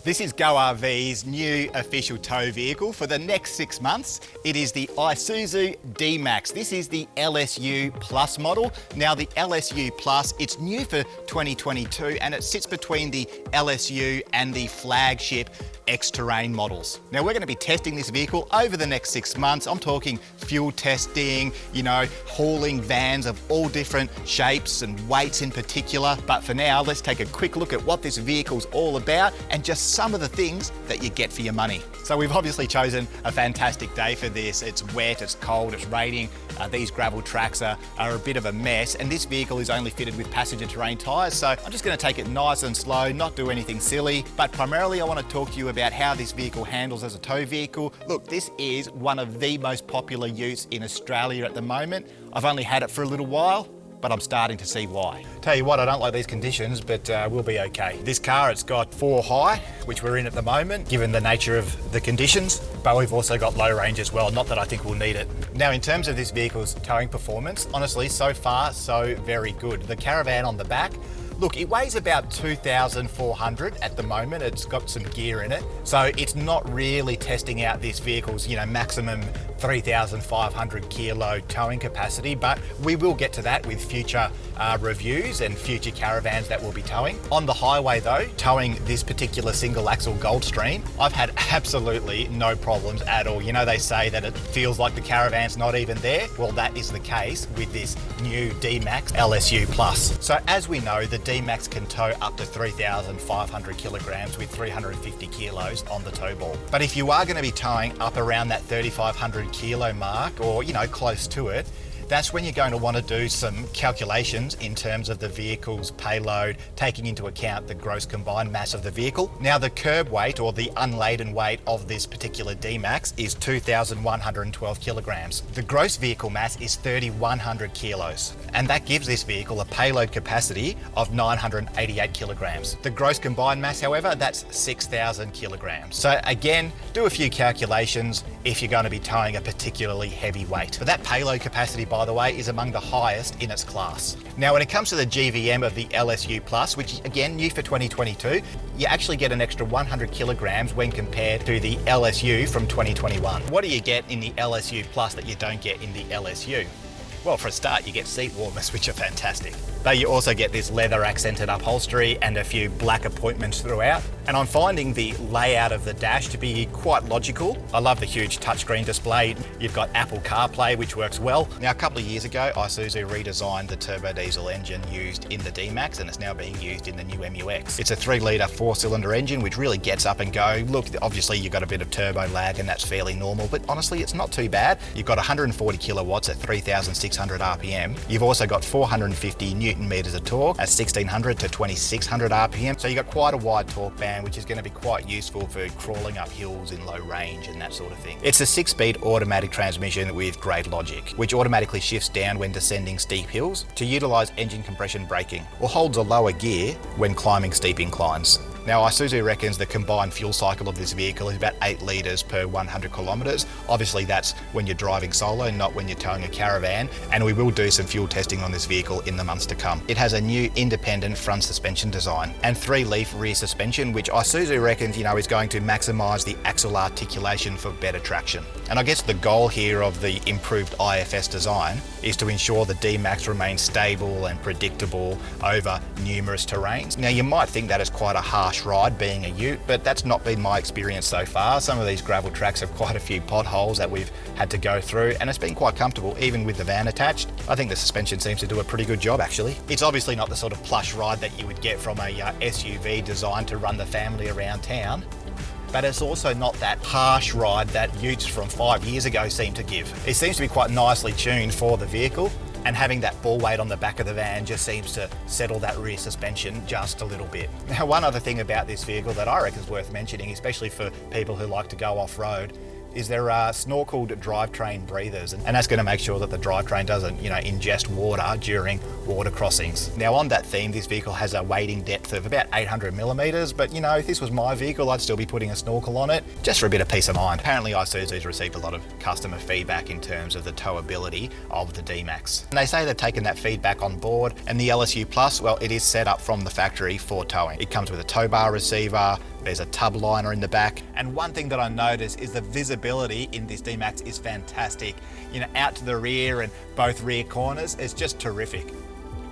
This is GoRV's new official tow vehicle for the next 6 months. It is the ISUZU D-MAX. This is the LS-U Plus model. Now the LS-U Plus, it's new for 2022 and it sits between the LS-U and the flagship X-Terrain models. Now we're going to be testing this vehicle over the next 6 months. I'm talking fuel testing, hauling vans of all different shapes and weights in particular. But for now, let's take a quick look at what this vehicle's all about and just some of the things that you get for your money. So we've obviously chosen a fantastic day for this. It's wet, it's cold, it's raining. These gravel tracks are a bit of a mess, and this vehicle is only fitted with passenger terrain tyres. So I'm just going to take it nice and slow, not do anything silly, but primarily I want to talk to you about how this vehicle handles as a tow vehicle. Look, this is one of the most popular utes in Australia at the moment. I've only had it for a little while, but I'm starting to see why. Tell you what, I don't like these conditions, but we'll be okay. This car, it's got 4 high, which we're in at the moment, given the nature of the conditions, but we've also got low range as well, not that I think we'll need it. Now, in terms of this vehicle's towing performance, honestly, so far, so very good. The caravan on the back, look, it weighs about 2,400 at the moment. It's got some gear in it. So it's not really testing out this vehicle's, maximum 3,500 kilo towing capacity, but we will get to that with future reviews and future caravans that we'll be towing. On the highway though, towing this particular single axle Goldstream, I've had absolutely no problems at all. They say that it feels like the caravan's not even there. Well, that is the case with this new D-MAX LS-U Plus. So as we know, the D-MAX can tow up to 3,500 kilograms with 350 kilos on the tow ball. But if you are going to be towing up around that 3,500 kilo mark, or close to it, that's when you're going to want to do some calculations in terms of the vehicle's payload, taking into account the gross combined mass of the vehicle. Now, the curb weight or the unladen weight of this particular D-MAX is 2,112 kilograms. The gross vehicle mass is 3,100 kilos, and that gives this vehicle a payload capacity of 988 kilograms. The gross combined mass, however, that's 6,000 kilograms. So again, do a few calculations if you're going to be towing a particularly heavy weight. But that payload capacity, by the way, is among the highest in its class. Now, when it comes to the GVM of the LS-U Plus, which again, new for 2022, you actually get an extra 100 kilograms when compared to the LS-U from 2021. What do you get in the LS-U Plus that you don't get in the LS-U? Well, for a start, you get seat warmers, which are fantastic. But you also get this leather accented upholstery and a few black appointments throughout. And I'm finding the layout of the dash to be quite logical. I love the huge touchscreen display. You've got Apple CarPlay, which works well. Now, a couple of years ago, ISUZU redesigned the turbo diesel engine used in the D-MAX, and it's now being used in the new MU-X. It's a 3-litre 4-cylinder engine, which really gets up and go. Look, obviously you've got a bit of turbo lag, and that's fairly normal, but honestly, it's not too bad. You've got 140 kilowatts at 3,600 RPM. You've also got 450 Newton meters of torque at 1,600 to 2,600 RPM. So you've got quite a wide torque band, which is going to be quite useful for crawling up hills in low range and that sort of thing. It's a 6-speed automatic transmission with great logic, which automatically shifts down when descending steep hills to utilize engine compression braking, or holds a lower gear when climbing steep inclines. Now, ISUZU reckons the combined fuel cycle of this vehicle is about 8 litres per 100 kilometres. Obviously, that's when you're driving solo, not when you're towing a caravan, and we will do some fuel testing on this vehicle in the months to come. It has a new independent front suspension design and 3-leaf rear suspension, which ISUZU reckons, is going to maximise the axle articulation for better traction. And I guess the goal here of the improved IFS design is to ensure the D-MAX remains stable and predictable over numerous terrains. Now, you might think that is quite a harsh ride being a ute, but that's not been my experience so far. Some of these gravel tracks have quite a few potholes that we've had to go through, and it's been quite comfortable even with the van attached. I think the suspension seems to do a pretty good job actually. It's obviously not the sort of plush ride that you would get from a SUV designed to run the family around town, but it's also not that harsh ride that utes from 5 years ago seem to give. It seems to be quite nicely tuned for the vehicle, and having that ball weight on the back of the van just seems to settle that rear suspension just a little bit. Now, one other thing about this vehicle that I reckon is worth mentioning, especially for people who like to go off-road, is there are snorkeled drivetrain breathers, and that's going to make sure that the drivetrain doesn't, ingest water during water crossings. Now, on that theme, this vehicle has a wading depth of about 800 millimeters, but if this was my vehicle, I'd still be putting a snorkel on it just for a bit of peace of mind. Apparently, ISUZU's received a lot of customer feedback in terms of the towability of the D-MAX. And they say they've taken that feedback on board, and the LS-U Plus, well, it is set up from the factory for towing. It comes with a tow bar receiver, There's a tub liner in the back. And one thing that I noticed is the visibility in this D-MAX is fantastic. You know, out to the rear and both rear corners, it's just terrific.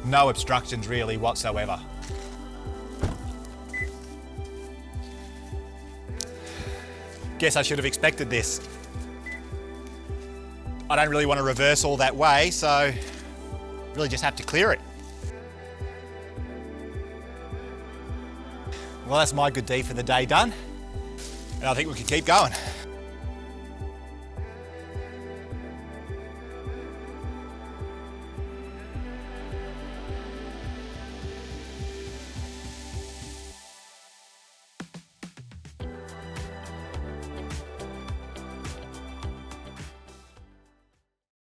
No obstructions really whatsoever. Guess I should have expected this. I don't really want to reverse all that way, so really just have to clear it. Well, that's my good deed for the day done, and I think we can keep going.